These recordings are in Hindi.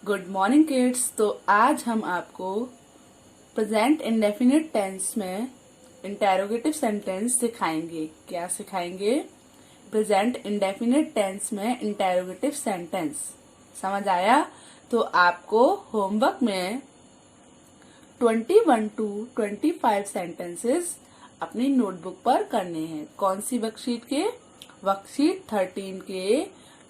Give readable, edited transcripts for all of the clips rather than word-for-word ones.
Good morning kids. तो आज हम आपको प्रेजेंट इंडेफिनिट टेंस में इंटेरोगेटिव सेंटेंस सिखाएंगे। क्या सिखाएंगे? प्रेजेंट इंडेफिनिट टेंस में इंटेरोगेटिव सेंटेंस। समझ आया? तो आपको होमवर्क में 21 to 25 सेंटेंसेस अपनी नोटबुक पर करने हैं। कौन सी वर्कशीट के? वर्कशीट 13 के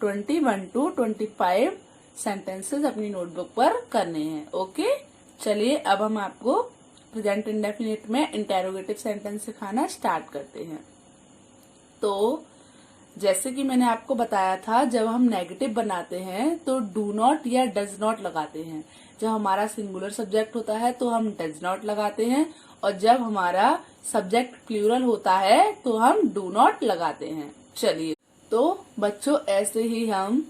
21 to 25 सेंटेंसेस अपनी नोटबुक पर करने हैं। ओके, चलिए अब हम आपको प्रेजेंट इंडेफिनिट में इंटेरोगेटिव सेंटेंस सिखाना स्टार्ट करते हैं। तो जैसे कि मैंने आपको बताया था, जब हम नेगेटिव बनाते हैं तो डू नॉट या डज नॉट लगाते हैं। जब हमारा सिंगुलर सब्जेक्ट होता है तो हम डज नॉट लगाते हैं, और जब हमारा सब्जेक्ट प्लूरल होता है तो हम डू नॉट लगाते हैं। चलिए, तो बच्चों ऐसे ही हम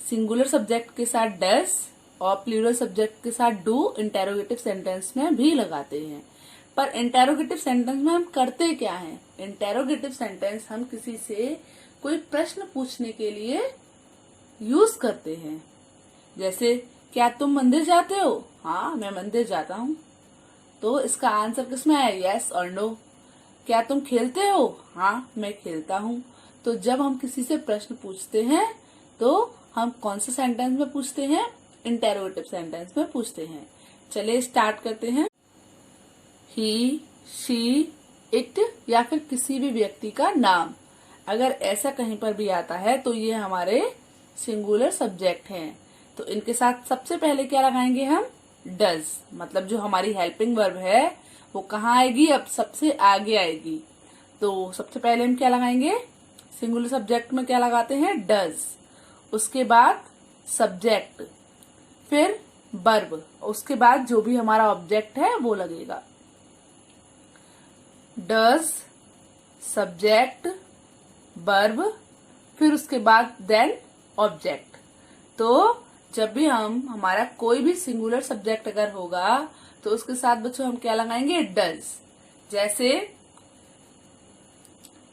सिंगुलर सब्जेक्ट के साथ डज और प्लूरल सब्जेक्ट के साथ डू इंटेरोगेटिव सेंटेंस में भी लगाते हैं। पर इंटेरोगेटिव सेंटेंस में हम करते क्या हैं? इंटेरोगेटिव सेंटेंस हम किसी से कोई प्रश्न पूछने के लिए यूज करते हैं। जैसे, क्या तुम मंदिर जाते हो? हाँ, मैं मंदिर जाता हूँ। तो इसका आंसर किसमें है? यस और नो। क्या तुम खेलते हो? हाँ, मैं खेलता हूँ। तो जब हम किसी से प्रश्न पूछते हैं तो हम कौन से सेंटेंस में पूछते हैं? इंटेरोगेटिव सेंटेंस में पूछते हैं। चलिए स्टार्ट करते हैं। ही, शी, इट या फिर किसी भी व्यक्ति का नाम अगर ऐसा कहीं पर भी आता है तो ये हमारे सिंगुलर सब्जेक्ट हैं। तो इनके साथ सबसे पहले क्या लगाएंगे हम? डज। मतलब जो हमारी हेल्पिंग वर्ब है वो कहाँ आएगी? अब सबसे आगे आएगी। तो सबसे पहले हम क्या लगाएंगे? सिंगुलर सब्जेक्ट में क्या लगाते हैं? डज। उसके बाद सब्जेक्ट, फिर वर्ब, उसके बाद जो भी हमारा ऑब्जेक्ट है वो लगेगा। डज, सब्जेक्ट, वर्ब, फिर उसके बाद देन ऑब्जेक्ट। तो जब भी हमारा कोई भी सिंगुलर सब्जेक्ट अगर होगा तो उसके साथ बच्चों हम क्या लगाएंगे? डज। जैसे,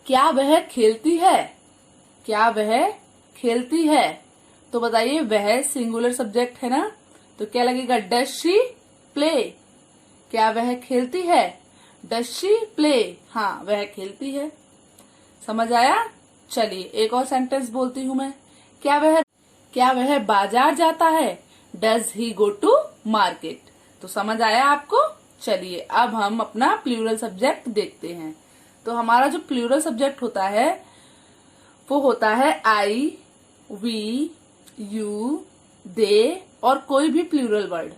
क्या वह खेलती है? क्या वह खेलती है? तो बताइए, वह सिंगुलर सब्जेक्ट है ना, तो क्या लगेगा? Does she play? क्या वह खेलती है? Does she play? हाँ, वह खेलती है। समझ आया? चलिए एक और सेंटेंस बोलती हूँ मैं। क्या वह बाजार जाता है? Does he go to market? तो समझ आया आपको? चलिए अब हम अपना प्लूरल सब्जेक्ट देखते हैं। तो हमारा जो प्लूरल सब्जेक्ट होता है वो होता है आई, वी, यू, दे और कोई भी प्लूरल वर्ड।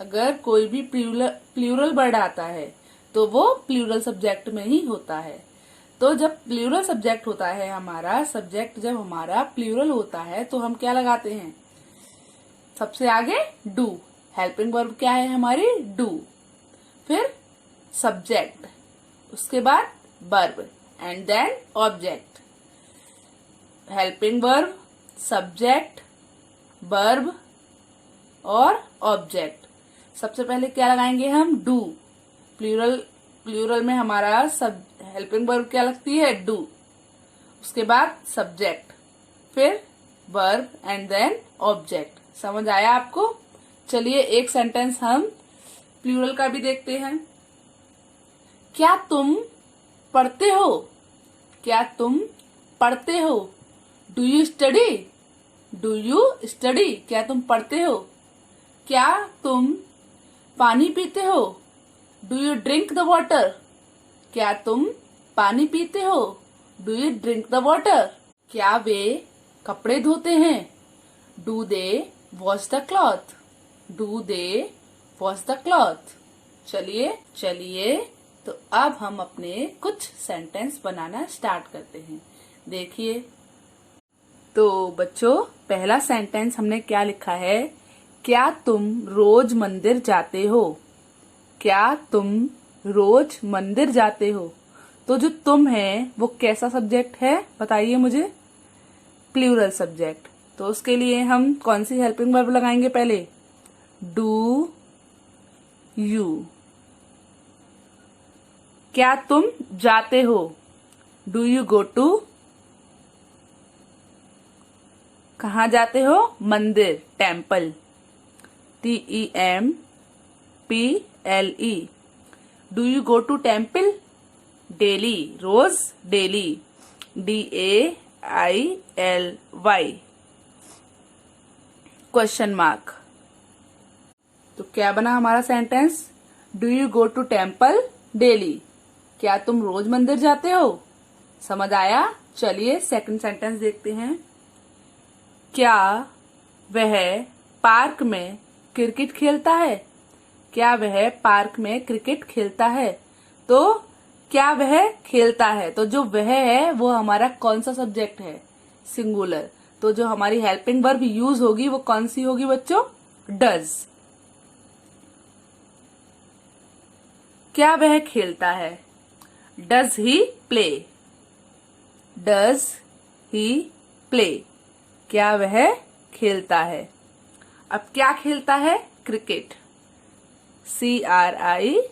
अगर कोई भी प्लूरल वर्ड आता है तो वो प्लूरल सब्जेक्ट में ही होता है। तो जब प्लूरल सब्जेक्ट होता है, हमारा सब्जेक्ट जब हमारा प्लूरल होता है तो हम क्या लगाते हैं? सबसे आगे डू। हेल्पिंग वर्ब क्या है हमारी? डू। फिर सब्जेक्ट, उसके बाद verb and then object. Helping verb, subject, verb और ऑब्जेक्ट। सबसे पहले क्या लगाएंगे हम? डू। प्लूरल में हमारा सब हेल्पिंग वर्ब क्या लगती है? डू। उसके बाद सब्जेक्ट, फिर वर्ब एंड देन ऑब्जेक्ट। समझ आया आपको? चलिए एक सेंटेंस हम प्लूरल का भी देखते हैं। क्या तुम पढ़ते हो? क्या तुम पढ़ते हो? Do you study? Do you study? क्या तुम पढ़ते हो? क्या तुम पानी पीते हो? Do you drink the water? क्या तुम पानी पीते हो? Do you drink the water? क्या वे कपड़े धोते हैं? Do they wash the cloth? Do they wash the cloth? चलिए तो अब हम अपने कुछ सेंटेंस बनाना स्टार्ट करते हैं। देखिए, तो बच्चों पहला सेंटेंस हमने क्या लिखा है? क्या तुम रोज मंदिर जाते हो? क्या तुम रोज मंदिर जाते हो? तो जो तुम है वो कैसा सब्जेक्ट है बताइए मुझे? Plural subject. तो उसके लिए हम कौन सी हेल्पिंग वर्ब लगाएंगे? पहले डू, यू। क्या तुम जाते हो? Do you go to? कहाँ जाते हो? मंदिर, temple, TEMPLE। Do you go to temple? Daily, रोज, डेली, DAILY। Question mark. तो क्या बना हमारा sentence? Do you go to temple daily? क्या तुम रोज मंदिर जाते हो? समझ आया? चलिए सेकंड सेंटेंस देखते हैं। क्या वह पार्क में क्रिकेट खेलता है? क्या वह पार्क में क्रिकेट खेलता है? तो क्या वह खेलता है, तो जो वह है वो हमारा कौन सा सब्जेक्ट है? सिंगुलर। तो जो हमारी हेल्पिंग वर्ब यूज होगी वो कौन सी होगी बच्चों? डज। क्या वह खेलता है? Does he play? Does he play? क्या वह खेलता है? अब क्या खेलता है? Cricket, CRICKET।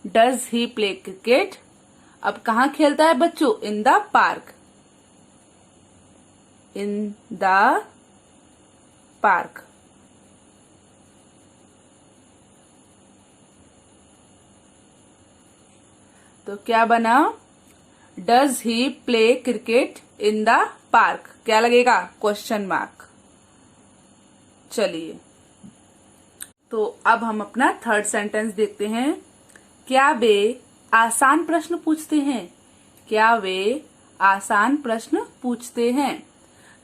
Does he play cricket? अब कहाँ खेलता है बच्चों? In the park, in the park. तो क्या बना? Does he play cricket in the park? क्या लगेगा? Question mark. चलिए तो अब हम अपना थर्ड सेंटेंस देखते हैं। क्या वे आसान प्रश्न पूछते हैं? क्या वे आसान प्रश्न पूछते हैं?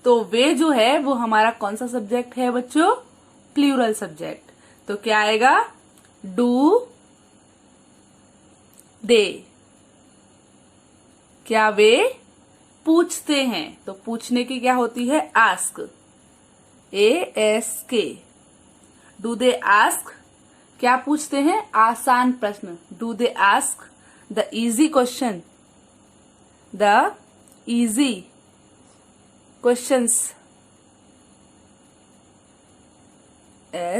तो वे जो है वो हमारा कौन सा सब्जेक्ट है बच्चों? Plural subject. तो क्या आएगा? Do they? क्या वे पूछते हैं? तो पूछने की क्या होती है? Ask, ASK। Do they ask? क्या पूछते हैं? आसान प्रश्न। Do they ask the easy question, the easy questions,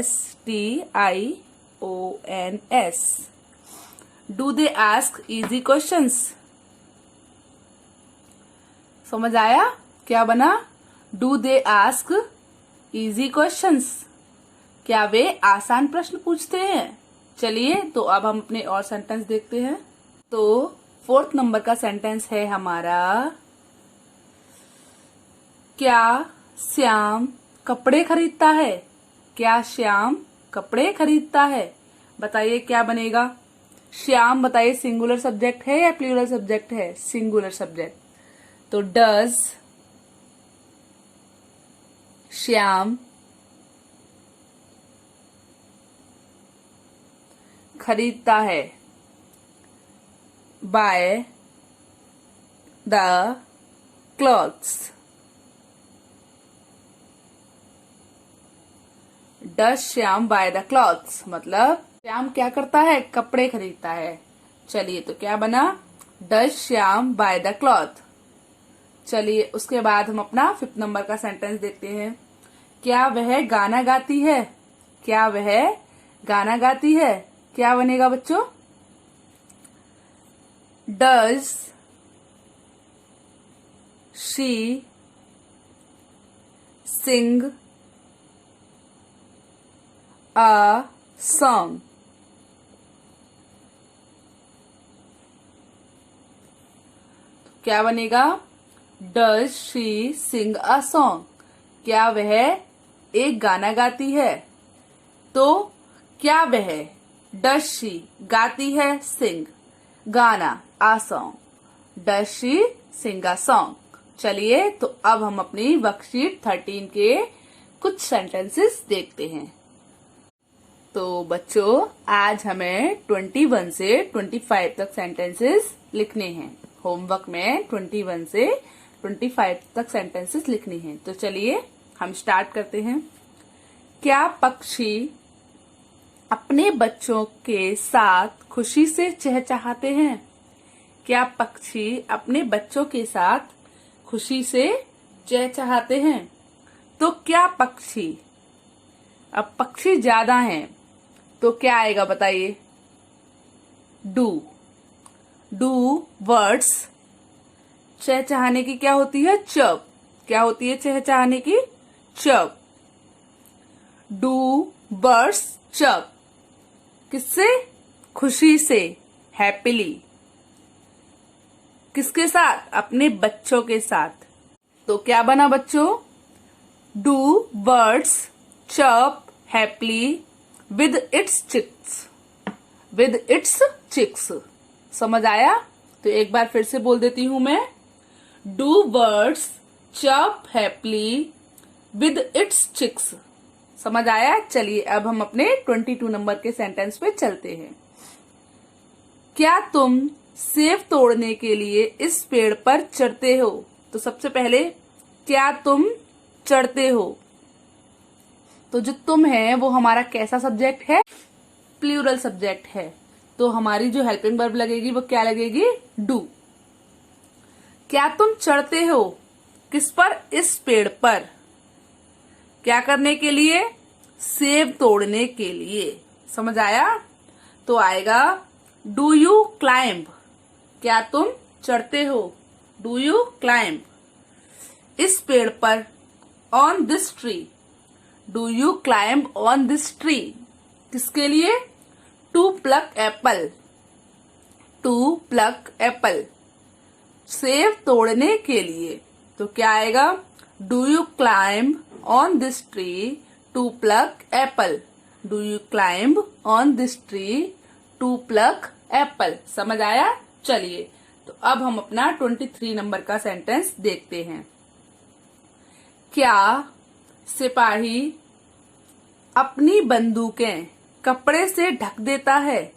STIONS। Do they ask easy questions? समझ आया? क्या बना? Do they ask easy questions? क्या वे आसान प्रश्न पूछते हैं? चलिए तो अब हम अपने और सेंटेंस देखते हैं। तो फोर्थ नंबर का सेंटेंस है हमारा, क्या श्याम कपड़े खरीदता है? क्या श्याम कपड़े खरीदता है? बताइए क्या बनेगा? श्याम बताइए सिंगुलर सब्जेक्ट है या प्लूरल सब्जेक्ट है? Singular subject. तो डज श्याम खरीदता है? By the clothes. Does Shyam by the clothes? मतलब श्याम क्या करता है? कपड़े खरीदता है। चलिए तो क्या बना? Does Shyam by the cloth? चलिए उसके बाद हम अपना फिफ्थ नंबर का सेंटेंस देखते हैं। क्या वह गाना गाती है? क्या वह गाना गाती है? क्या बनेगा बच्चों? Does she Singh a song? क्या बनेगा? Does she Singh a song? क्या वह एक गाना गाती है? तो क्या वह डज शी गाती है? सिंग, गाना, आ song. Does she Singh a song? चलिए तो अब हम अपनी वर्कशीट 13 के कुछ सेंटेंसेस देखते हैं। तो बच्चों आज हमें 21 से 25 तक सेंटेंसेस लिखने हैं। होमवर्क में 21 से 25 तक सेंटेंसेस लिखनी है। तो चलिए हम स्टार्ट करते हैं। क्या पक्षी अपने बच्चों के साथ खुशी से चहचहाते हैं? क्या पक्षी अपने बच्चों के साथ खुशी से चहचहाते हैं? तो क्या पक्षी, अब पक्षी ज्यादा हैं तो क्या आएगा बताइए? डू। डू वर्ड्स चहचहाने की क्या होती है? चर्प। क्या होती है चहचहाने की? चर्प। Do birds chirp? किससे? खुशी से, हैप्पीली। किसके साथ? अपने बच्चों के साथ। तो क्या बना बच्चों? Do birds chirp happily with its chicks. With its chicks. समझ आया? तो एक बार फिर से बोल देती हूं मैं। Do birds chirp happily with its chicks. समझ आया? चलिए अब हम अपने 22 नंबर के सेंटेंस पे चलते हैं। क्या तुम सेब तोड़ने के लिए इस पेड़ पर चढ़ते हो? तो सबसे पहले क्या तुम चढ़ते हो? तो जो तुम है वो हमारा कैसा सब्जेक्ट है? प्लूरल सब्जेक्ट है। तो हमारी जो हेल्पिंग वर्ब लगेगी वो क्या लगेगी? डू। क्या तुम चढ़ते हो? किस पर? इस पेड़ पर। क्या करने के लिए? सेब तोड़ने के लिए। समझ आया? तो आएगा डू यू क्लाइंब। क्या तुम चढ़ते हो? डू यू क्लाइंब इस पेड़ पर? On this tree. Do you climb on this tree? किसके लिए? To pluck apple. To pluck apple सेब तोड़ने के लिए। तो क्या आएगा? Do you climb on this tree to pluck apple. Do you climb on this tree to pluck apple. समझ आया? चलिए तो अब हम अपना 23 नंबर का सेंटेंस देखते हैं। क्या सिपाही अपनी बंदूकें कपड़े से ढक देता है?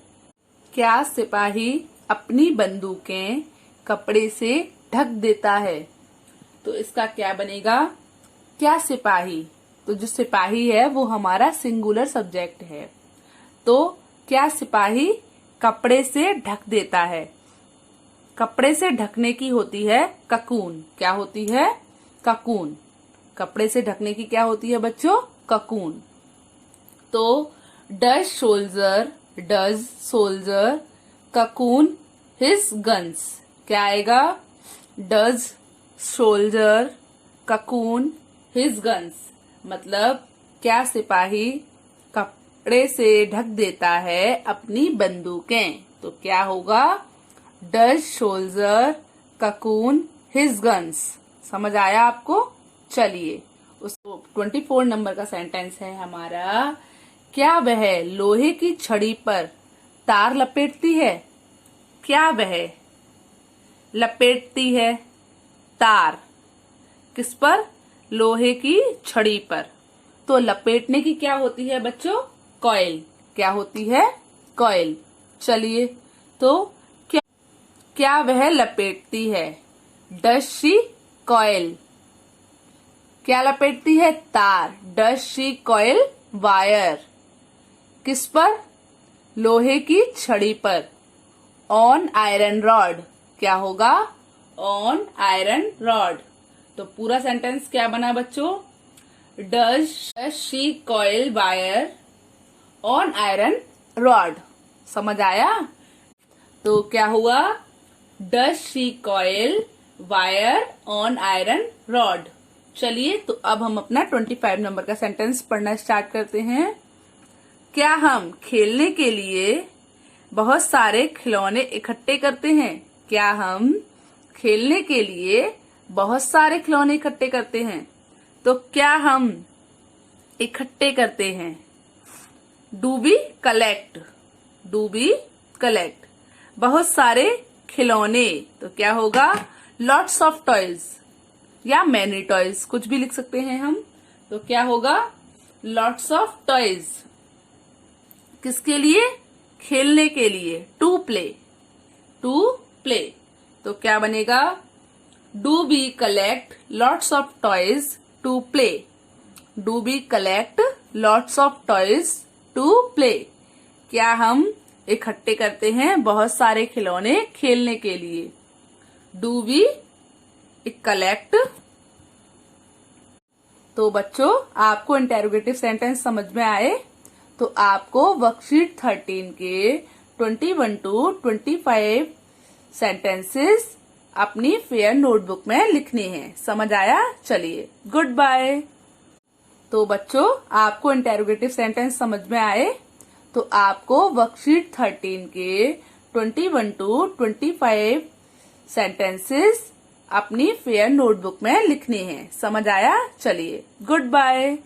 क्या सिपाही अपनी बंदूकें कपड़े से ढक देता है? तो इसका क्या बनेगा? क्या सिपाही। तो जो सिपाही है वो हमारा सिंगुलर सब्जेक्ट है। तो क्या सिपाही कपड़े से ढक देता है? कपड़े से ढकने की होती है ककून। क्या होती है? ककून। कपड़े से ढकने की क्या होती है बच्चों? ककून। तो does soldier cocoon his guns. क्या आएगा? Does soldier cocoon his guns. मतलब क्या सिपाही कपड़े से ढक देता है अपनी बंदूकें। तो क्या होगा? Does soldier cocoon his guns. समझ आया आपको? चलिए उसको 24 नंबर का सेंटेंस है हमारा। क्या वह लोहे की छड़ी पर तार लपेटती है? क्या वह लपेटती है तार? किस पर? लोहे की छड़ी पर। तो लपेटने की क्या होती है बच्चों? कॉइल। क्या होती है? कॉइल। चलिए तो क्या वह लपेटती है? Does she coil. क्या लपेटती है? तार। Does she coil wire. किस पर? लोहे की छड़ी पर। On iron rod. क्या होगा? On iron rod. तो पूरा सेंटेंस क्या बना बच्चों? Does she coil wire on iron rod. समझ आया? तो क्या हुआ? Does she coil wire on iron rod. चलिए तो अब हम अपना 25 नंबर का सेंटेंस पढ़ना स्टार्ट करते हैं। क्या हम खेलने के लिए बहुत सारे खिलौने इकट्ठे करते हैं? क्या हम खेलने के लिए बहुत सारे खिलौने इकट्ठे करते हैं? तो क्या हम इकट्ठे करते हैं? Do we collect. Do we collect बहुत सारे खिलौने। तो क्या होगा? लॉट्स ऑफ टॉयज या मैनी टॉयज, कुछ भी लिख सकते हैं हम। तो क्या होगा? Lots of toys. किसके लिए? खेलने के लिए। To play. To play. तो क्या बनेगा? Do we collect lots of toys to play. Do we collect lots of toys to play. क्या हम इकट्ठे करते हैं बहुत सारे खिलौने खेलने के लिए? Do we collect. तो बच्चों आपको इंटेरोगेटिव सेंटेंस समझ में आए? तो आपको वर्कशीट 13 के 21 to 25 सेंटेंसेस अपनी फेयर नोटबुक में लिखने हैं। समझ आया? चलिए, गुड बाय। तो बच्चों, आपको इंटेरोगेटिव सेंटेंस समझ में आए? तो आपको वर्कशीट 13 के 21 to 25 सेंटेंसेस अपनी फेयर नोटबुक में लिखने हैं। समझ आया? चलिए, गुड बाय।